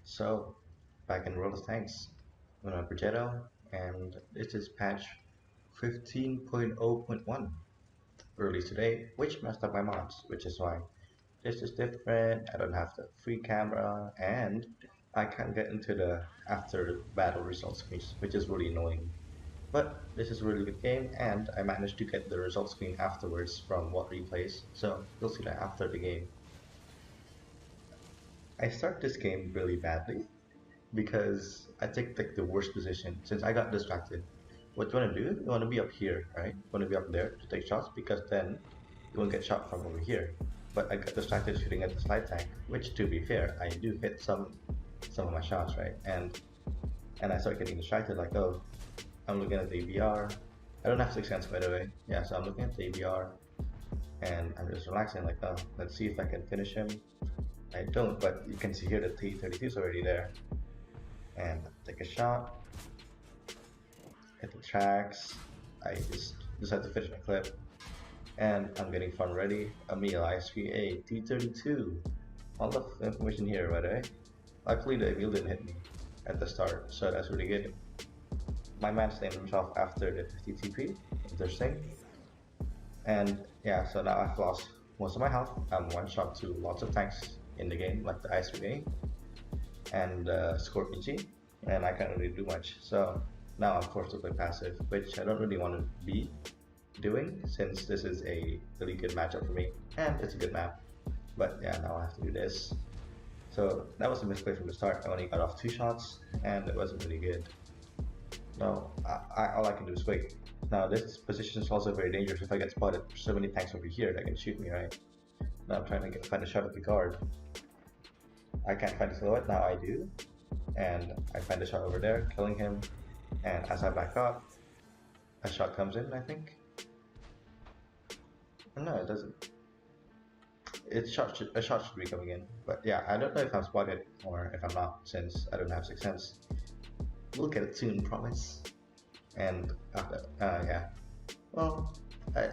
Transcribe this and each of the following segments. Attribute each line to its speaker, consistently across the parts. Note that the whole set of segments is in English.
Speaker 1: So, back in World of Tanks, I'm on Progetto, and this is patch 15.0.1, released today, which messed up my mods, which is why this is different. I don't have the free camera, and I can't get into the after battle results screens, which is really annoying. But this is a really good game, and I managed to get the results screen afterwards from what replays, so you'll see that after the game. I start this game really badly, because I take like the worst position since I got distracted. What you want to do? You want to be up here, right? You want to be up there to take shots because then you won't get shot from over here. But I got distracted shooting at the slide tank, which to be fair, I do hit some of my shots, right? And I start getting distracted like, oh, I'm looking at the ABR. I don't have 6 hands by the way. Yeah, so I'm looking at the ABR and I'm just relaxing like, oh, let's see if I can finish him. I don't, but you can see here the T-32 is already there. And take a shot, hit the tracks. I just decided to finish my clip, and I'm getting fun ready. Emil ISPA T32. All the information here, by the way. Luckily, the Emil didn't hit me at the start, so that's really good. My man's named himself after the 50 TP. Interesting. And yeah, so now I've lost most of my health. I'm one shot to lots of tanks in the game, like the ISPA and Scorpion G, and I can't really do much. So now I'm forced to play passive, which I don't really want to be doing since this is a really good matchup for me, and it's a good map. But yeah, now I have to do this. So that was a misplay from the start. I only got off 2 shots, and it wasn't really good. No, all I can do is wait. Now this position is also very dangerous if I get spotted. There's so many tanks over here that can shoot me, right? Now I'm trying to find a shot at the guard. I can't find the silhouette, now I do. And I find a shot over there, killing him. And as I back up, a shot comes in, I think. No, it doesn't. A shot should be coming in. But yeah, I don't know if I'm spotted or if I'm not, since I don't have 6 sense. We'll get it soon, promise. And after, yeah. Well, I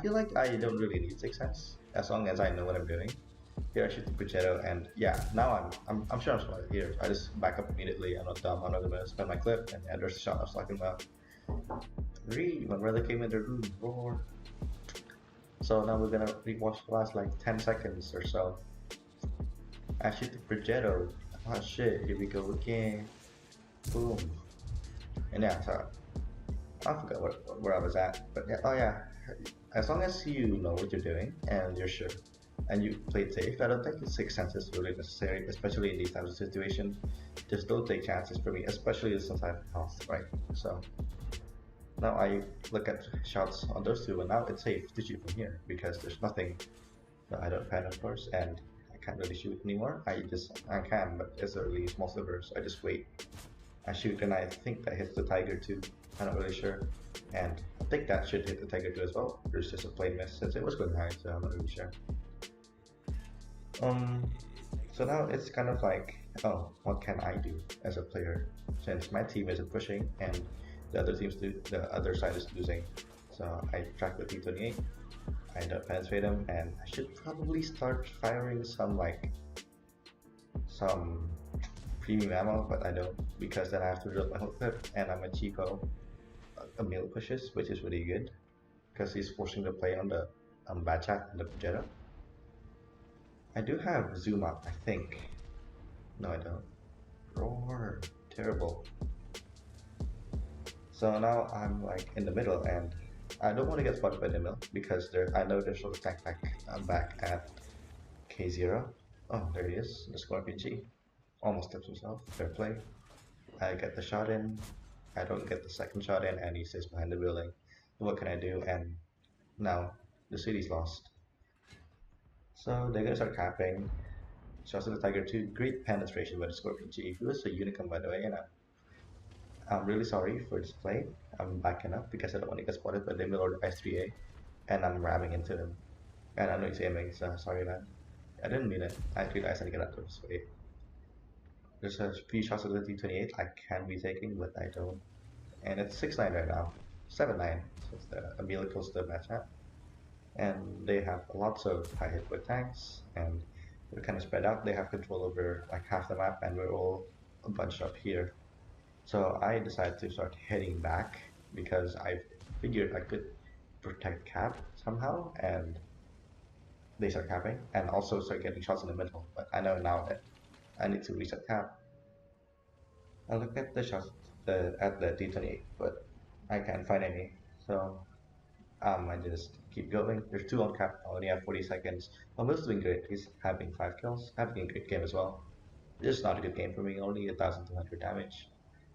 Speaker 1: feel like I don't really need 6 sense, as long as I know what I'm doing. Here I shoot the Progetto, and yeah, now I'm sure I'm spotted here. I just back up immediately. I'm not dumb. I'm not gonna spend my clip, and yeah, there's the shot I was talking about. My brother came in the room, roar. So now we're gonna rewatch the last like 10 seconds or so. I shoot the Progetto. Oh shit, here we go again. Boom. And yeah, so I forgot where I was at, but yeah, oh yeah. As long as you know what you're doing and you're sure, and you play it safe, I don't think the 6 sense is really necessary, especially in these types of situations. Just don't take chances for me, especially since I have health, right? So now I look at shots on those two, and now it's safe to shoot from here because there's nothing that I don't pan, of course, and I can't really shoot anymore. I can, but it's a really small sliver, so I just wait. I shoot, and I think that hits the Tiger too. I'm not really sure, and I think that should hit the Tiger too as well. There's just a plain miss since it was going high, so I'm not really sure. Um, so now it's kind of like, oh, what can I do as a player? Since my team isn't pushing and the other side is losing. So I track the T28, I end up penetrate him, and I should probably start firing some premium ammo, but I don't because then I have to reload my whole clip, and I'm a cheapo. Emil pushes, which is really good because he's forcing the play on the bad chat and the Progetto. I do have zoom up, I think. No, I don't. Roar. Terrible. So now I'm like in the middle, and I don't want to get spotted by the mill because I know there's a tank back. I'm back at K0. Oh, there he is, the Scorpion G. Almost tips himself. Fair play. I get the shot in. I don't get the second shot in, and he stays behind the building. What can I do? And now the city's lost. So they're gonna start capping. Shots of the Tiger 2, great penetration by the Scorpion G, who is a unicorn by the way, and I'm really sorry for this play. I'm backing up because I don't want to get spotted by the middle or the S3A, and I'm ramming into him. And I know he's aiming, so sorry man. I didn't mean it. I realized I need to get out of this way. There's a few shots of the T28 I can be taking, but I don't. And it's 6-9 right now. 7-9, since the Amelia close to the match at. And they have lots of high hit with tanks, and We're kind of spread out. They have control over like half the map, and we're all a bunch up here. So I decided to start heading back because I figured I could protect Cap somehow, and they start capping, and also start getting shots in the middle. But I know now that I need to reset Cap. I look at the shots at the D28, but I can't find any. So I just keep going. There's two on Cap. I only have 40 seconds. Almost doing great. He's having 5 kills, having a great game as well. It's just not a good game for me. Only 1,200 damage.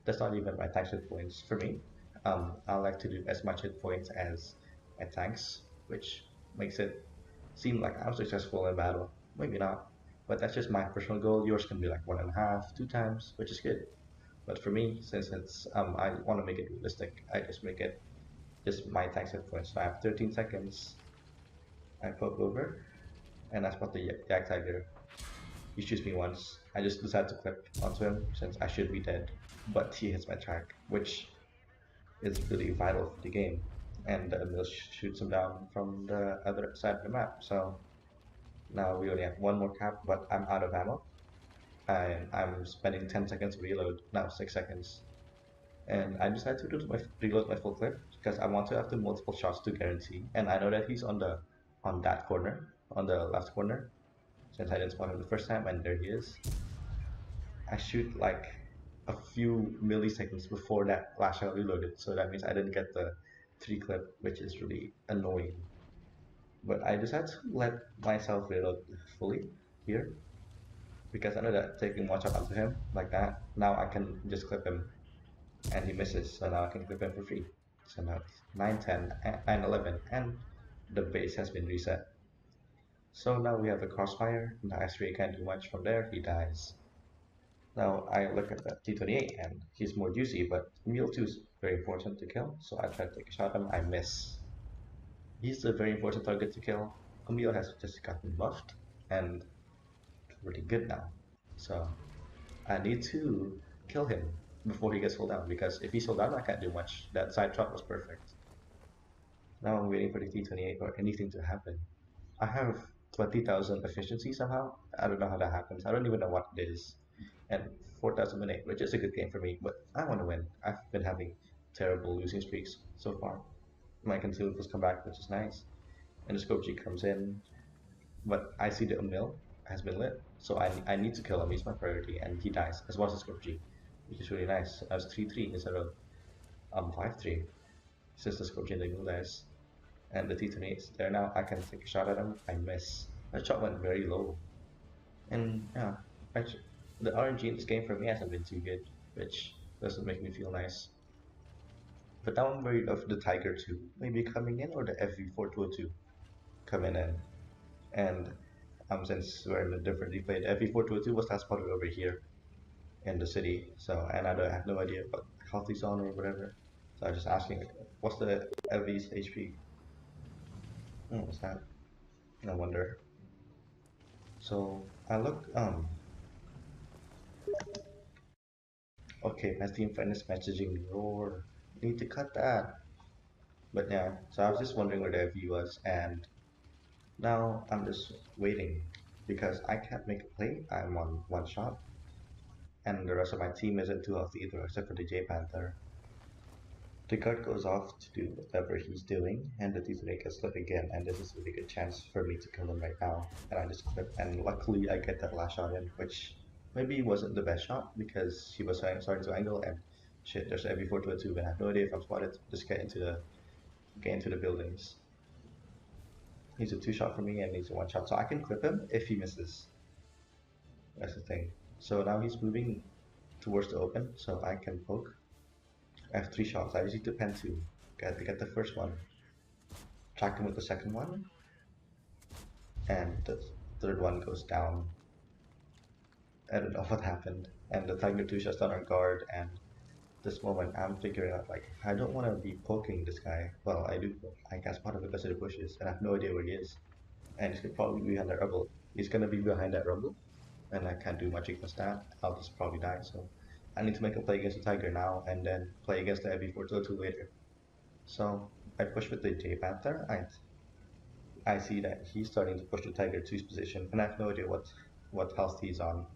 Speaker 1: That's not even my tanks hit points for me. I like to do as much hit points as my tanks, which makes it seem like I'm successful in battle. Maybe not, but that's just my personal goal. Yours can be like 1.5, 2 times, which is good. But for me, since it's I want to make it realistic, I just make it just my tanks hit points. So I have 13 seconds. I poke over, and I spot the Yak Tiger. He shoots me once. I just decide to clip onto him since I should be dead, but he hits my track, which is really vital for the game. And the mill shoots him down from the other side of the map. So now we only have one more cap, but I'm out of ammo. And I'm spending 10 seconds to reload, now 6 seconds. And I decided to reload my full clip because I want to have the multiple shots to guarantee. And I know that he's on that corner, on the left corner, since I didn't spot him the first time, and there he is. I shoot like a few milliseconds before that last shot reloaded, so that means I didn't get the 3 clip, which is really annoying. But I decided to let myself reload fully here because I know that taking one shot onto him like that, now I can just clip him and he misses, so now I can clip him for free. So now it's 9, 10, 9, 11, and the base has been reset. So now we have the crossfire, and the S3 can't do much from there, he dies. Now I look at the T28 and he's more juicy, but Meal 2 is very important to kill, so I try to take a shot at him, I miss. He's a very important target to kill. Camille has just gotten buffed and really good now. So I need to kill him before he gets sold down because if he's sold down I can't do much. That side shot was perfect. Now I'm waiting for the T28 or anything to happen. I have 20,000 efficiency somehow. I don't know how that happens. I don't even know what it is. And 4,000 minute, which is a good game for me, but I want to win. I've been having terrible losing streaks so far. My consumables come back, which is nice. And the scope G comes in, but I see the mill has been lit, so I need to kill him. He's my priority, and he dies as well as the scope G, which is really nice. I was 3-3 instead of 5-3 since the scope G and the mill dies. And the T28 is there now. I can take a shot at him. I miss. That shot went very low. And yeah, actually, the RNG in this game for me hasn't been too good, which doesn't make me feel nice. But now I'm worried of the Tiger 2 maybe coming in or the FV4202 coming in. And since we're in a different replay, the FV4202 was last spotted over here in the city. So, and I have no idea about healthy zone or whatever. So I was just asking, like, what's the FV's HP? Oh, what's that? No wonder. So I look, okay, my team friend is messaging me, roar. You need to cut that. But yeah, so I was just wondering where the FV was, and now I'm just waiting because I can't make a play. I'm on one shot, and the rest of my team isn't too healthy either, except for the J Panther. The guard goes off to do whatever he's doing, and the T3 gets slip again, and this is a really good chance for me to kill him right now. And I just clip, and luckily I get that last shot in, which maybe wasn't the best shot because he was starting to angle, and shit, there's every 4 to a 2, and I have no idea if I'm spotted. Just get into the buildings. He's a 2 shot for me, and he's a 1 shot, so I can clip him if he misses. That's the thing. So now he's moving towards the open, so I can poke. I have 3 shots. I just need to pen 2. Get the first one. Track him with the second one, and the third one goes down. I don't know what happened. And the Tiger 2 shuts down our guard, and this moment I'm figuring out like I don't want to be poking this guy. Well, I do. I can't spot him because of the bushes, and I have no idea where he is. And he's probably behind that rubble. He's gonna be behind that rubble, and I can't do much against that. I'll just probably die. So I need to make a play against the Tiger now, and then play against the Heavy 4 2 later. So I push with the J Panther. I I see that he's starting to push the tiger to his position, and I have no idea what health he's on.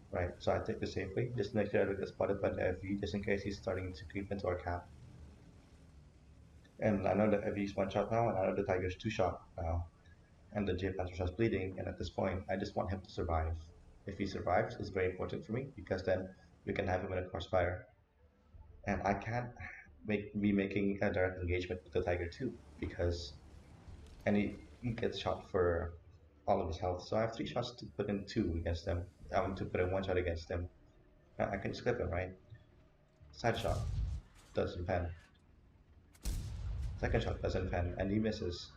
Speaker 1: Right, so I take the safe way, just make sure I don't get spotted by the FV, just in case he's starting to creep into our cap. And I know the FV is one shot now, and I know the tiger's two shot now, and the J Panther starts bleeding. And at this point, I just want him to survive. If he survives, it's very important for me because then we can have him in a crossfire, and I can't be making a direct engagement with the tiger too because he gets shot for all of his health. So I have three shots to put in two against them. I want to put in one shot against them. I can just clip him, right? Side shot doesn't pen. Second shot doesn't pen, and he misses.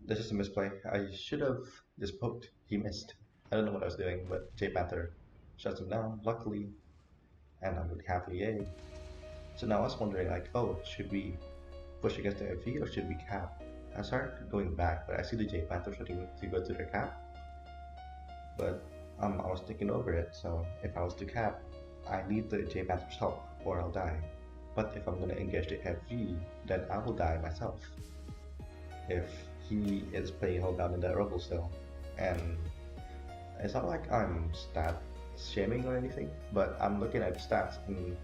Speaker 1: This is a misplay. I should have just poked. He missed. I don't know what I was doing, but J Panther shuts him down, luckily, and I'm really happy, yay. So now I was wondering, like, oh, should we push against the FV or should we cap? I started going back, but I see the J Panther starting to go to their cap. But I was thinking over it, so if I was to cap, I need the J Panther's help or I'll die. But if I'm gonna engage the FV, then I will die myself. If he is playing hold down in that rubble still. And it's not like I'm stat shaming or anything, but I'm looking at stats and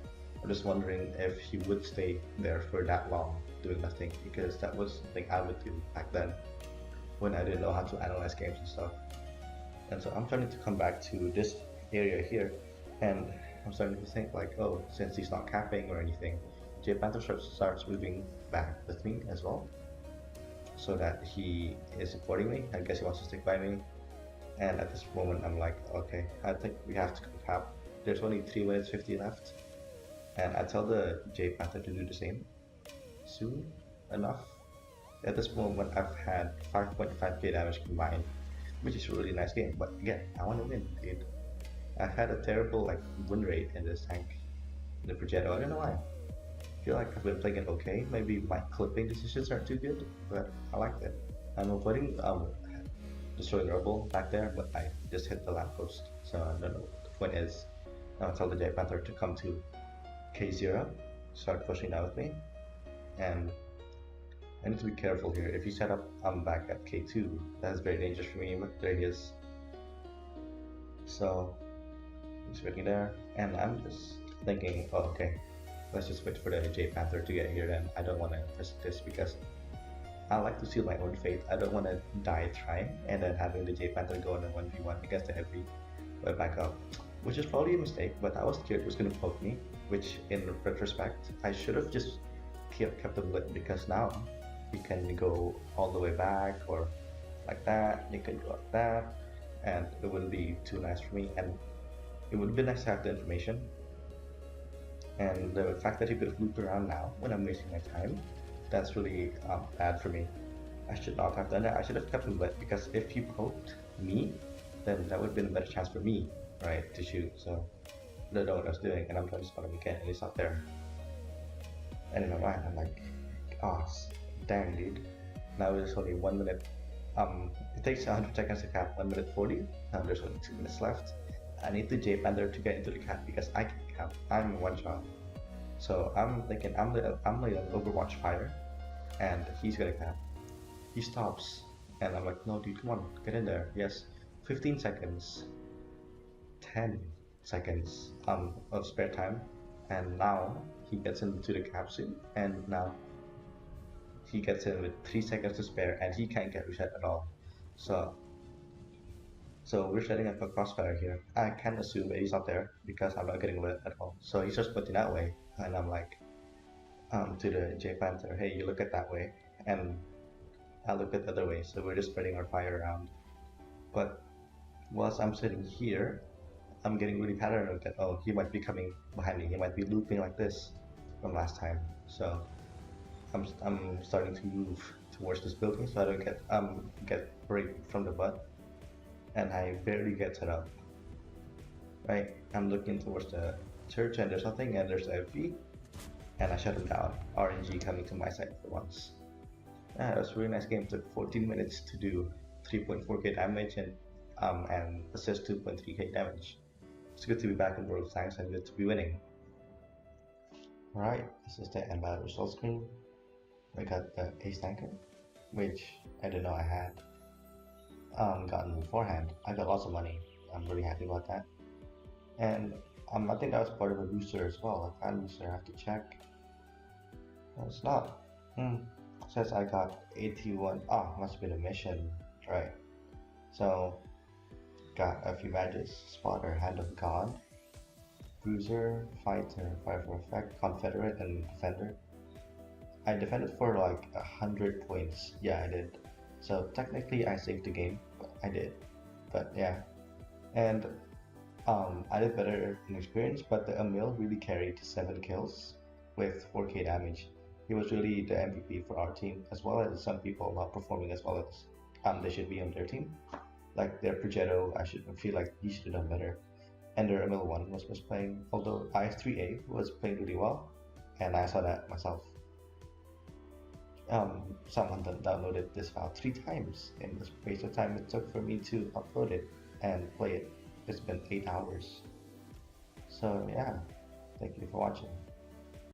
Speaker 1: I'm just wondering if he would stay there for that long doing nothing, because that was something I would do back then when I didn't know how to analyze games and stuff. And so I'm starting to come back to this area here, and I'm starting to think like, oh, since he's not capping or anything, J Panther starts moving back with me as well, so that he is supporting me. I guess he wants to stick by me. And at this moment, I'm like, okay, I think we have to cap. There's only 3 minutes 50 left, and I tell the J Panther to do the same soon enough. At this moment, I've had 5.5k damage combined, which is a really nice game. But again, I want to win, dude. I've had a terrible like win rate in this tank, in the Progetto. I don't know why. I feel like I've been playing it okay. Maybe my clipping decisions aren't too good, but I like it. I'm avoiding destroying rubble back there, but I just hit the lamppost, so I don't know what the point is. Now I tell the J Panther to come to K0, start pushing down with me, and I need to be careful here. If you set up, I'm back at K2. That's very dangerous for me. There he is. So he's waiting there, and I'm just thinking, oh, okay, let's just wait for the J Panther to get here. Then I don't want to risk this because I like to seal my own fate. I don't want to die trying and then having the J Panther go on a 1v1 against the heavy back up, which is probably a mistake. But I was scared it was going to poke me, which in retrospect I should have just kept them lit, because now you can go all the way back or like that. You can go like that, and it wouldn't be too nice for me. And it would be nice to have the information. And the fact that he could have looped around now when I'm wasting my time, that's really bad for me. I should not have done that. I should have kept him lit, because if he poked me, then that would have been a better chance for me, right, to shoot. So I don't know what I was doing, and I'm trying to spot him again, and he's not there. And in my mind, I'm like, oh, dang, dude. Now there's only 1 minute. It takes 100 seconds to cap, 1 minute 40. Now there's only 2 minutes left. I need the J Panther to get into the cap because I can cap. I'm one shot. So I'm thinking I'm like an Overwatch fire, and he's gonna cap. He stops, and I'm like, no, dude, come on, get in there. Yes, 15 seconds, 10 seconds of spare time, and now he gets into the capsule, and now he gets in with 3 seconds to spare, and he can't get reset at all. So we're setting up a crossfire here. I can assume that he's not there because I'm not getting lit at all. So he starts pointing that way, and I'm like, to the J Panther, hey, you look at that way, and I look at the other way. So we're just spreading our fire around. But whilst I'm sitting here, I'm getting really paranoid that, oh, he might be coming behind me. He might be looping like this from last time. So I'm starting to move towards this building so I don't get raped from the butt, and I barely get set up. Right, I'm looking towards the church, and there's nothing, and there's a FV, and I shut him down. RNG coming to my side for once. That was a really nice game. It took 14 minutes to do 3.4k damage and assist 2.3k damage. It's good to be back in World of Tanks and good to be winning. Alright, this is the end battle result screen. I got the ace tanker, which I didn't know I had gotten beforehand. I got lots of money. I'm really happy about that. And I think that was part of a booster as well, a fan booster. I have to check. No, it's not. Hmm. Says I got 81. Ah, must have been a mission, right? So got a few badges: Spotter, Hand of God, Bruiser, Fighter, Fire for Effect, Confederate, and Defender. I defended for like 100 points. Yeah, I did. So technically, I saved the game. But I did. But yeah, and I did better in experience. But the Emil really carried 7 kills with 4k damage. He was really the MVP for our team, as well as some people not performing as well as they should be on their team. Like their Progetto, I should feel like he should have done better. And their Emil one was playing, although IS3A was playing really well, and I saw that myself. Someone downloaded this file 3 times in the space of time it took for me to upload it and play it. It's been 8 hours. So yeah, thank you for watching.